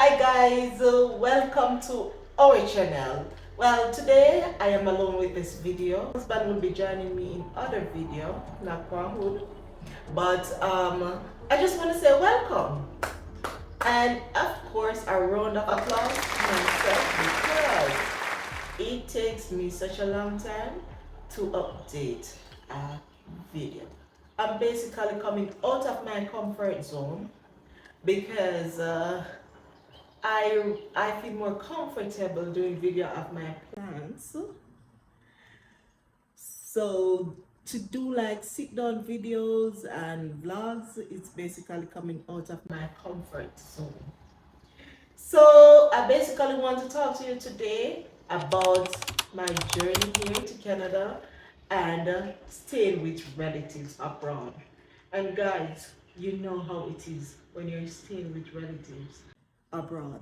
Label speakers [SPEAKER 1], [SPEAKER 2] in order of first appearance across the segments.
[SPEAKER 1] Hi guys, welcome to our channel. Well, today I am alone with this video. My husband will be joining me in other video, not Hood. But I just want to say welcome. And of course, a round of applause to myself because it takes me such a long time to update a video. I'm basically coming out of my comfort zone because I feel more comfortable doing video of my plants. So to do like sit down videos and vlogs, it's basically coming out of my comfort zone. So I basically want to talk to you today about my journey here to Canada and staying with relatives abroad. And guys, you know how it is when you're staying with relatives abroad.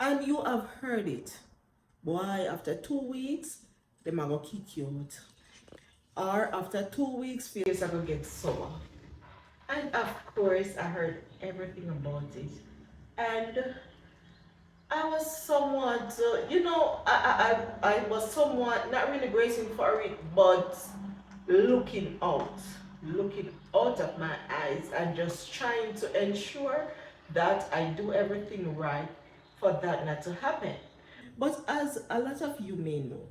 [SPEAKER 1] And you have heard it. Boy, after 2 weeks, they might go kick you out. Or after 2 weeks, feels are gonna get sour. And of course, I heard everything about it. And I was somewhat, I was somewhat not really bracing for it, but looking out of my eyes and just trying to ensure that I do everything right for that not to happen. But as a lot of you may know,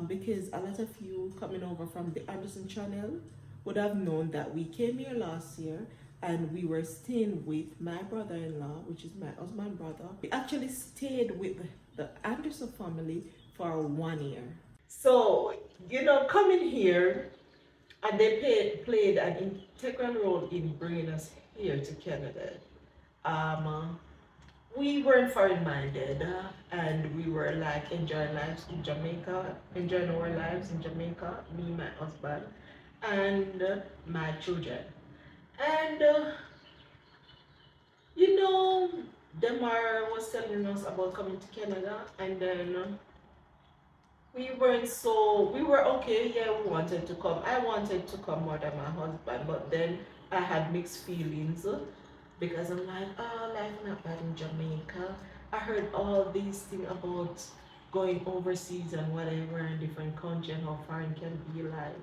[SPEAKER 1] because a lot of you coming over from the Anderson channel would have known that we came here last year and we were staying with my brother-in-law, which is my husband's brother. We actually stayed with the Anderson family for 1 year. So, coming here, and they played an integral role in bringing us here to Canada. Um, we weren't foreign minded, and we were like enjoying lives in Jamaica, enjoying our lives in Jamaica, me, my husband, and my children. And you know, Demar was telling us about coming to Canada, and then we were okay, yeah, we wanted to come. I wanted to come more than my husband, but then I had mixed feelings because I'm like, oh, life not bad in Jamaica. I heard all these things about going overseas and whatever in different countries and how foreign can be like.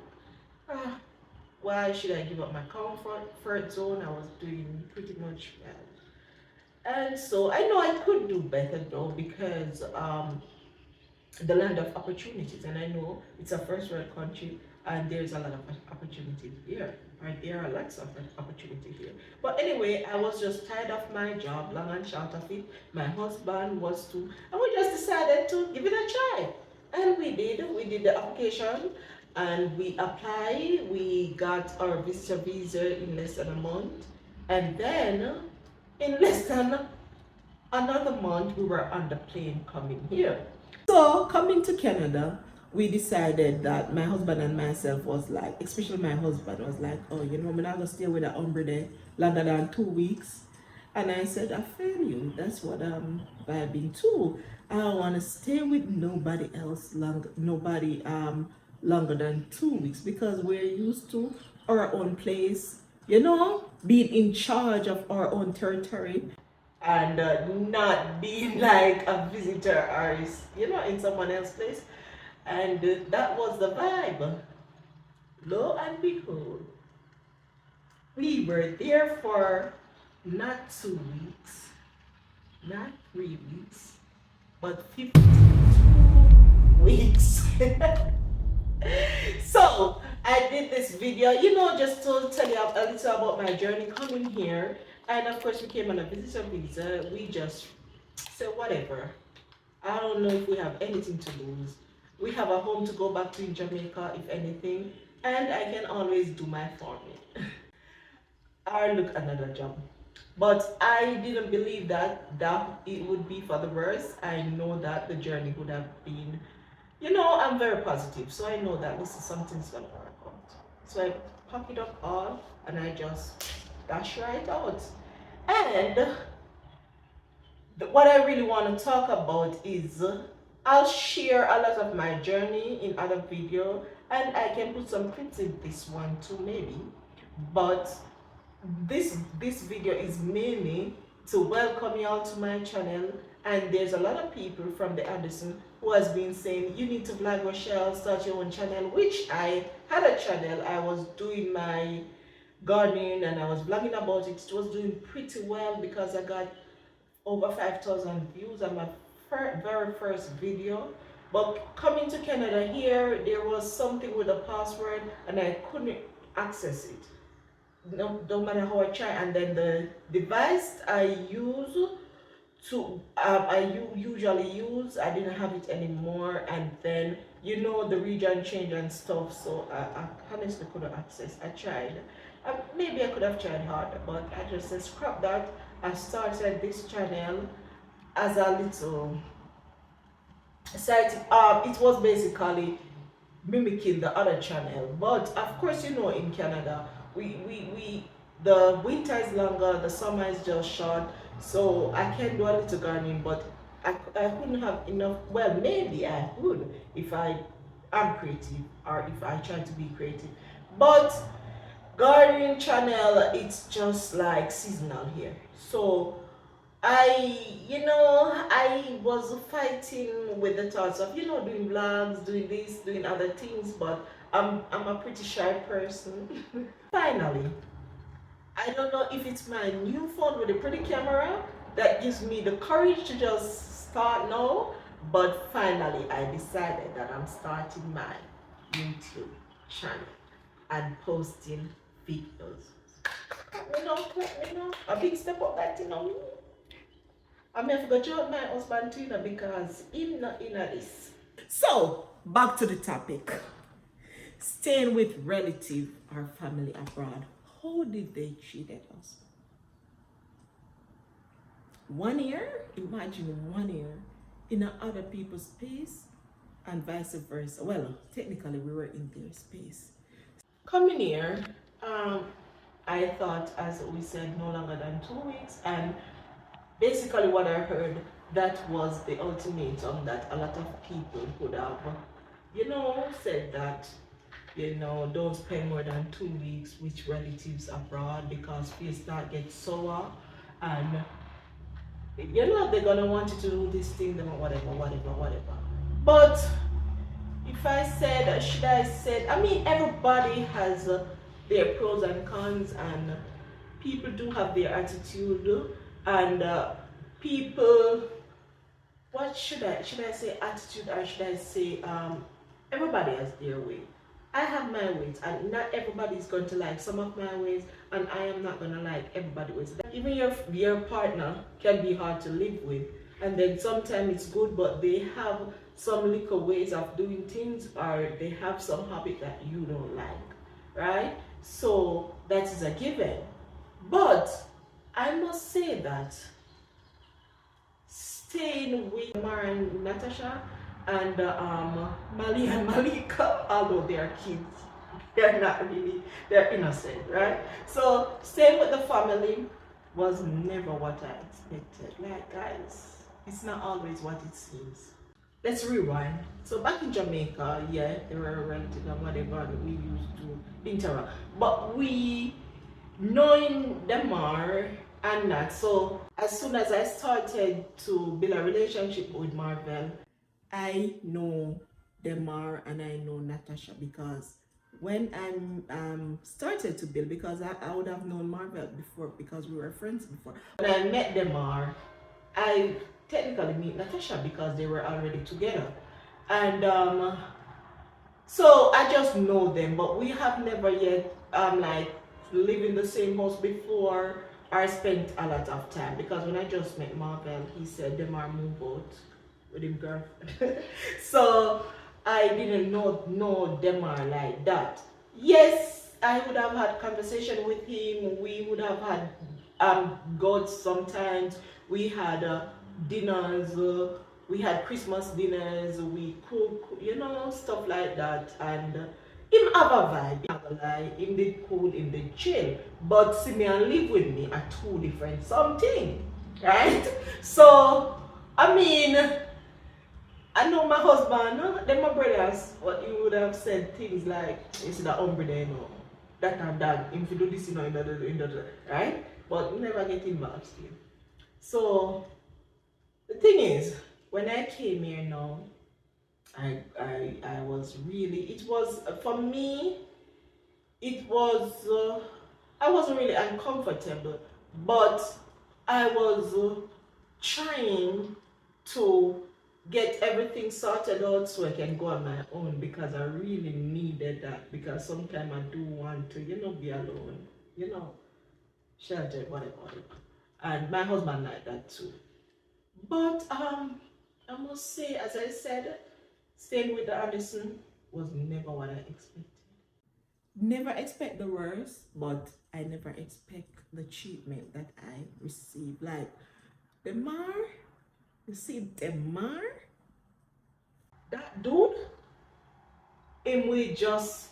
[SPEAKER 1] Ah, why should I give up my comfort zone? I was doing pretty much well. And so I know I could do better though because the land of opportunities, and I know it's a first world country and there's a lot of opportunities here, right? There are lots of opportunity here, but anyway, I was just tired of my job, long and short of it. My husband was too, and we just decided to give it a try, and we did the application and we applied. We got our visitor visa in less than a month, and then in less than another month we were on the plane coming here. So coming to Canada, we decided that my husband and myself was like, especially my husband was like, oh, I'm not gonna stay with an umbre there longer than 2 weeks. And I said, I feel you. That's what I'm vibing too. I don't want to stay with nobody else longer than 2 weeks because we're used to our own place, being in charge of our own territory and not being like a visitor or in someone else's place. And that was the vibe. Lo and behold, we were there for not 2 weeks, not 3 weeks, but 52 weeks. So I did this video, just to tell you a little about my journey coming here. And of course, we came on a visitor visa. We just said, whatever. I don't know if we have anything to lose. We have a home to go back to in Jamaica, if anything. And I can always do my farming. Or look another job. But I didn't believe that it would be for the worse. I know that the journey would have been, I'm very positive. So I know that this is something's gonna work out. So I pack it up all and I just dash right out. And what I really want to talk about is I'll share a lot of my journey in other video, and I can put some clips in this one too maybe, but this video is mainly to welcome you all to my channel. And there's a lot of people from the Anderson who has been saying you need to vlog, Rochelle, start your own channel, which I had a channel. I was doing my gardening and I was vlogging about it. It was doing pretty well because I got over 5,000 views on my very first video. But coming to Canada here, there was something with the password and I couldn't access it. No matter how I try. And then the device I use usually use, I didn't have it anymore. And then the region change and stuff, so I honestly couldn't access. I tried. Maybe I could have tried harder, but I just said scrap that. I started this channel as a little site. It was basically mimicking the other channel, but of course, in Canada, we the winter is longer, the summer is just short, so I can do a little gardening, but I couldn't have enough. Well, maybe I would if I am creative or if I try to be creative, but gardening channel, it's just like seasonal here. So I was fighting with the thoughts of, doing vlogs, doing this, doing other things, but I'm a pretty shy person. Finally, I don't know if it's my new phone with a pretty camera that gives me the courage to just start now, but finally I decided that I'm starting my YouTube channel and posting videos. Let me know. A big step up that thing on me. I may have to join my husband too, because he's not in this. So, back to the topic. Staying with relative or family abroad. How did they treat us? 1 year? Imagine 1 year in other people's space and vice versa. Well, technically we were in their space. Coming here, I thought, as we said, no longer than 2 weeks, and basically what I heard, that was the ultimatum that a lot of people could have, said that, don't spend more than 2 weeks with relatives abroad because things start get sour, and they're gonna want you to do this thing, whatever. But if I said, should I say, everybody has their pros and cons, and people do have their attitude, and people, what should I say, attitude, or should I say, everybody has their way. I have my ways, and not everybody is going to like some of my ways, and I am not going to like everybody's ways. Even your partner can be hard to live with, and then sometimes it's good, but they have some little ways of doing things, or they have some habit that you don't like, right? So that is a given. But I must say that staying with Mara and Natasha and Mali and Malika, although they are kids, they're not really, they're innocent, right? So staying with the family was never what I expected. Like, guys, it's not always what it seems. Let's rewind. So back in Jamaica, yeah, they were renting and whatever, and we used to interact. But we, knowing Demar and Nat, so as soon as I started to build a relationship with Marvel, I know Demar and I know Natasha, because when I started to build, because I would have known Marvel before because we were friends before. When I met Demar, I technically meet Natasha because they were already together, and so I just know them, but we have never yet like lived in the same house before. I spent a lot of time, because when I just met Marvel, he said Demar move out with his girlfriend. So I didn't know Demar like that. Yes, I would have had conversation with him. We would have had gods sometimes. We had dinners. We had Christmas dinners. We cook, stuff like that. And him have a vibe. Him have a lie. Him did cool. Him did chill. But see me and live with me are two different something, right? So I know my husband, then my brothers, what you would have said things like, you see that hombre there, that and that, if you do this, right? But we never get involved still. So the thing is, when I came here now, I was really, it was, for me, it was, I wasn't really uncomfortable, but I was trying to get everything sorted out so I can go on my own, because I really needed that, because sometimes I do want to, be alone, sheltered, whatever. And my husband like that too. But I must say, as I said, staying with the Anderson was never what I expected. Never expect the worst, but I never expect the treatment that I received. Like Demar, you see Demar, that dude, him we just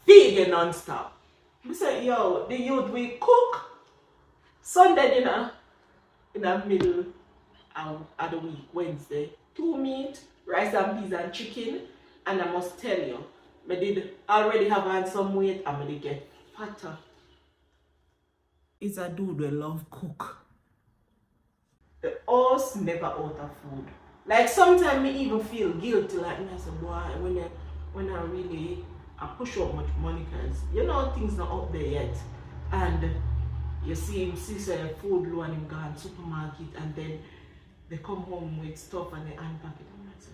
[SPEAKER 1] feed you non-stop. We say, yo, the youth we cook Sunday dinner in the middle of the week, Wednesday. 2 meat, rice and peas and chicken. And I must tell you, I did already have on some weight and I did get fatter. It's a dude we love cook. The horse never out of food. Like sometimes me even feel guilty, like I say, boy, when I really I push out much money, because things not out there yet. And you see him see say food low and him go to the supermarket, and then they come home with stuff and they unpack it. And I say,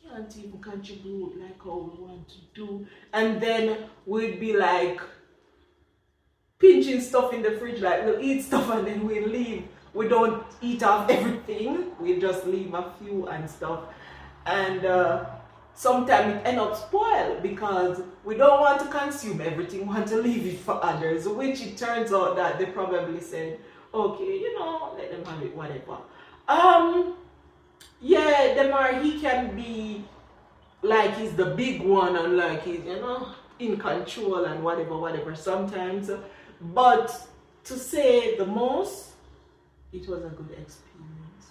[SPEAKER 1] can't even contribute like how we want to do. And then we'd be like pinching stuff in the fridge, like we'll eat stuff and then we'll leave. We don't eat off everything, we just leave a few and stuff. And sometimes it ends up spoiled because we don't want to consume everything, we want to leave it for others, which it turns out that they probably said, okay, let them have it, whatever. Yeah, Demar, he can be like he's the big one and like he's, in control and whatever sometimes. But to say the most, it was a good experience.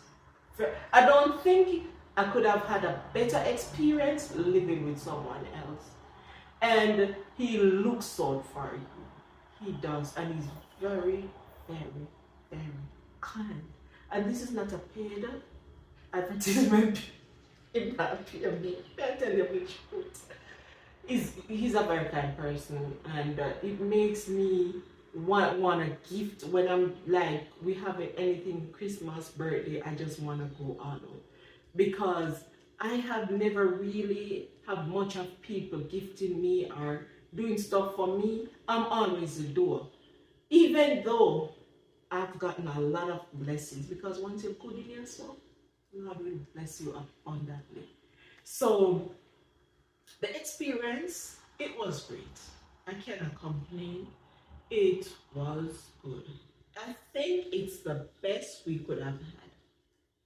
[SPEAKER 1] I don't think I could have had a better experience living with someone else. And he looks out for you. He does. And he's very, very, very kind. And this is not a paid advertisement. In that PMB, I tell you the truth. He's a very kind person, and it makes me want a gift when I'm like, we have anything Christmas, birthday, I just want to go all out, because I have never really have much of people gifting me or doing stuff for me. I'm always the door, even though I've gotten a lot of blessings, because once you're good in yourself, God will bless you abundantly. So the experience, it was great. I cannot complain. It was good. I think it's the best we could have had.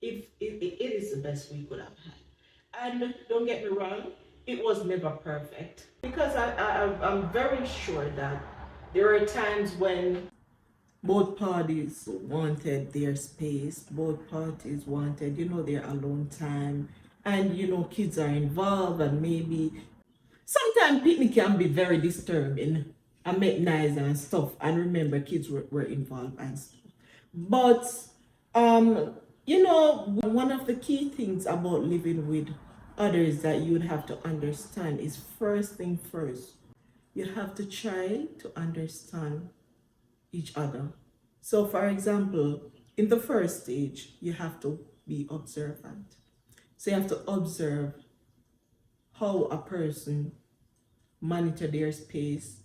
[SPEAKER 1] If it is the best we could have had. And don't get me wrong, it was never perfect. Because I'm very sure that there are times when both parties wanted their space, both parties wanted, their alone time, and kids are involved, and maybe sometimes picnic can be very disturbing and make noise and stuff, and remember kids were involved and stuff. But one of the key things about living with others that you'd have to understand is, first thing first, you have to try to understand each other. So for example, in the first stage, you have to be observant. So you have to observe how a person monitor their space,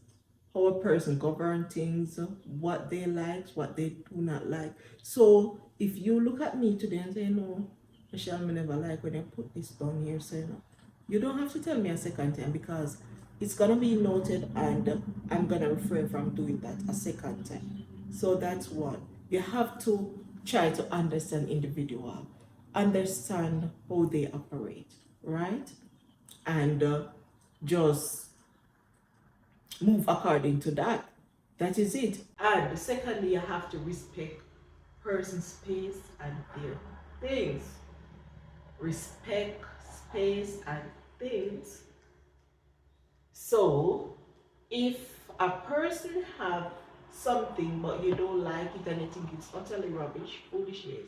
[SPEAKER 1] how a person govern things, what they like, what they do not like. So if you look at me today and say, no, Michelle, I never like when you put this down here, say no. You don't have to tell me a second time, because it's gonna be noted and I'm gonna refrain from doing that a second time. So that's one. You have to try to understand individual, understand how they operate, right? And just move according to that. That is it. And secondly, you have to respect person's space and their things. Respect space and things. So if a person have something but you don't like it and you think it's utterly rubbish, foolishness.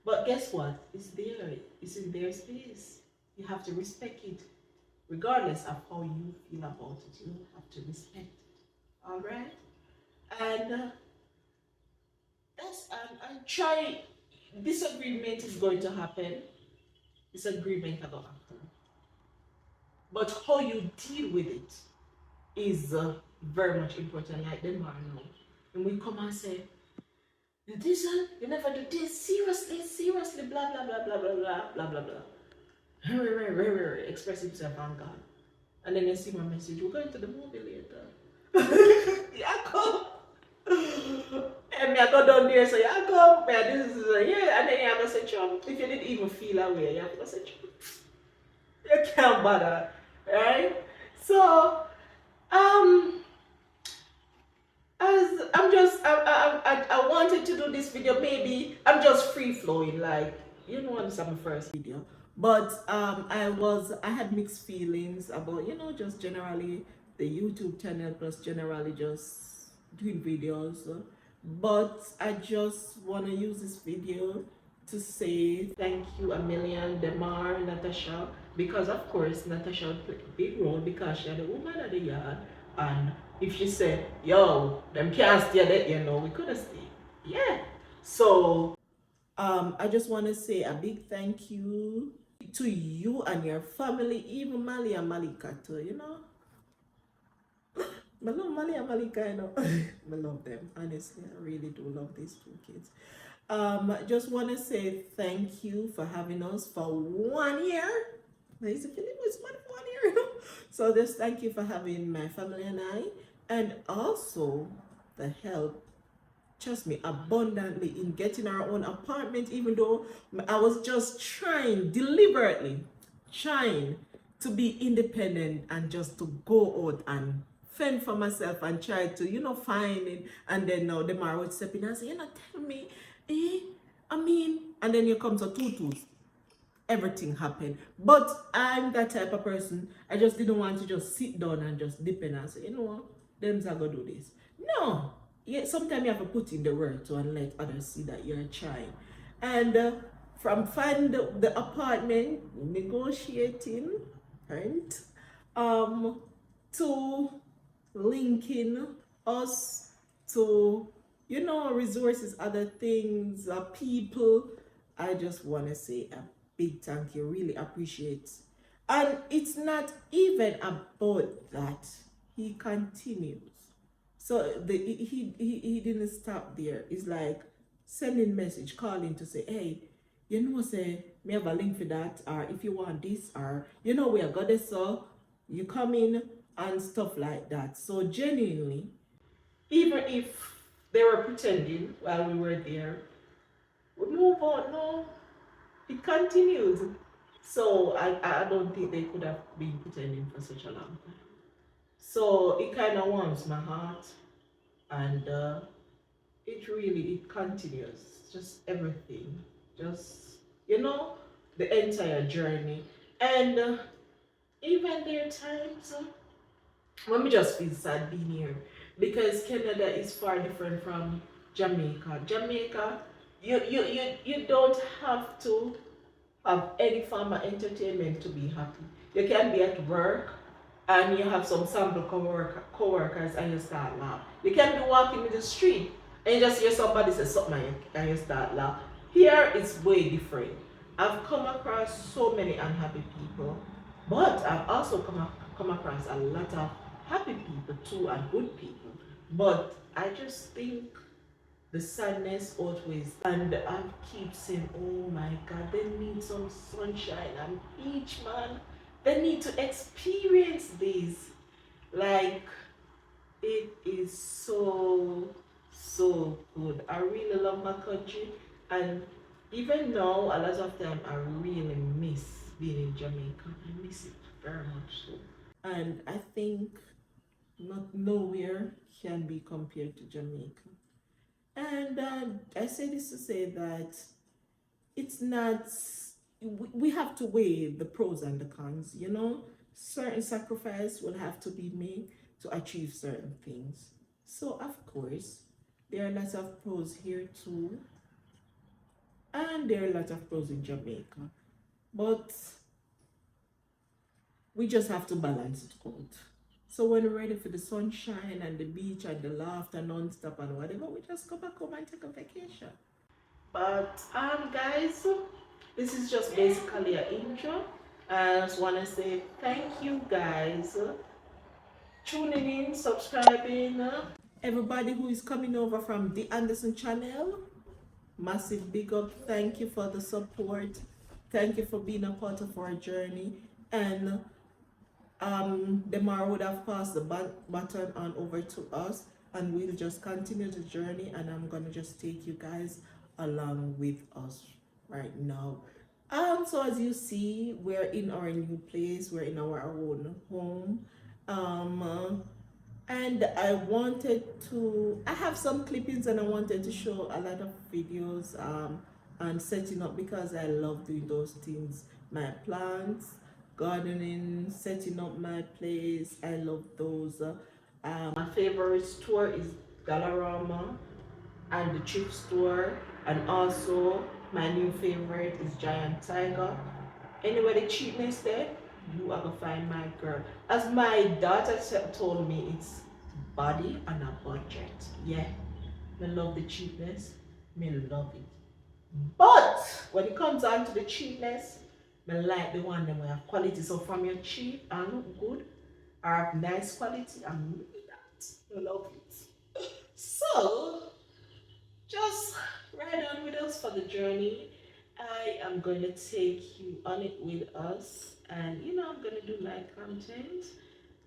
[SPEAKER 1] But guess what? It's there. It's in their space. You have to respect it, regardless of how you feel about it. You have to respect it. All right. And and try. Disagreement is going to happen. Disagreement are going to happen. But how you deal with it is very much important. Like them are now. And we come and say, this one, you never do this. Seriously, seriously, blah blah blah blah blah blah blah blah blah. Express himself on God. And then you see my message, we're going to the movie later. Yeah, come. And me I go down there, so yeah, come, man, this is yeah, and then you have to say, Chum, if you didn't even feel away, you have to say, Chum, you can't bother, right? So, as I'm just, I wanted to do this video, maybe I'm just free flowing, like, you know, this is my first video. But I had mixed feelings about, you know, just generally the YouTube channel, plus generally just doing videos. But I just want to use this video to say thank you a million, Demar, Natasha, because of course Natasha played a big role because she's the woman of the yard, and if she said, yo, them can't stay there, you know, we could have stayed. Yeah. So I just want to say a big thank you to you and your family, even Mali and Malika too, you know. I love Mali and Malika, you know. I love them, honestly. I really do love these two kids. I just want to say thank you for having us for 1 year. It's been 1 year, you know. So just thank you for having my family and I, and also the help, trust me, abundantly in getting our own apartment, even though I was just deliberately trying to be independent and just to go out and fend for myself and try to, you know, find it. And then now the Mara would step in and say, you know, tell me, and then you come to tutus. Everything happened. But I'm that type of person. I just didn't want to just sit down and just depend and say, you know what, them's are gonna do this. No. Yeah, sometimes you have to put in the work to and let others see that you're trying. And from finding the apartment, negotiating, right? To linking us to, you know, resources, other things, people. I just want to say a big thank you. Really appreciate. And it's not even about that. He continues. So he didn't stop there. It's like sending message, calling to say, hey, you know, say, me have a link for that, or if you want this, or, you know, we are goddess, so you come in and stuff like that. So genuinely, even if they were pretending while we were there, we move on. No, it continues. So I don't think they could have been pretending for such a long time. So it kind of warms my heart, and it continues, just everything, just, you know, the entire journey. And even there are times when we just feel sad being here, because Canada is far different from Jamaica. Jamaica, you don't have to have any form of entertainment to be happy. You can be at work and you have some sample co-workers and you start laugh. You can be walking in the street and you just hear somebody say something and you start laugh. Here it's way different. I've come across so many unhappy people, but I've also come across a lot of happy people too, and good people. But I just think the sadness outweighs, and I keep saying, oh my God, they need some sunshine and beach, man. They need to experience this. Like, it is so good. I really love my country, and even now, a lot of time I really miss being in Jamaica. I miss it very much so. And I think not nowhere can be compared to Jamaica. And I say this to say that it's not, we have to weigh the pros and the cons, you know. Certain sacrifice will have to be made to achieve certain things. So of course, there are lots of pros here too, and there are lots of pros in Jamaica. But we just have to balance it out. So when we're ready for the sunshine and the beach and the laughter non-stop and whatever, we just go back home and take a vacation. But guys, this is just basically an intro. I just want to say thank you guys tuning in, subscribing. Everybody who is coming over from the Anderson channel, massive big up. Thank you for the support. Thank you for being a part of our journey. And Demar would have passed the baton on over to us, and we'll just continue the journey. And I'm gonna just take you guys along with us right now. So as you see, we're in our new place. We're in our own home. And I have some clippings and I wanted to show a lot of videos and setting up, because I love doing those things. My plants, gardening, setting up my place. I love those. My favorite store is Galarama and the thrift store, and also my new favorite is Giant Tiger. Anywhere the cheapness there, you are gonna find my girl. As my daughter told me, it's body on a budget. Yeah, me love the cheapness, me love it. But when it comes down to the cheapness, me like the one that have quality. So from your cheap and look good, or have nice quality, I'm really that. I love it. So just ride on with us for the journey. I am going to take you on it with us, and I'm going to do my content,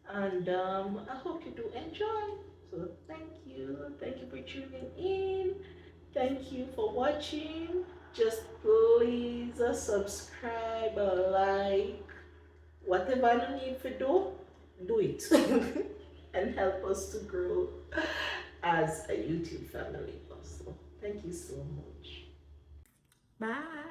[SPEAKER 1] and I hope you do enjoy. So thank you for tuning in, thank you for watching. Just please subscribe, like, whatever you need to do it and help us to grow as a YouTube family also. Thank you so much. Bye.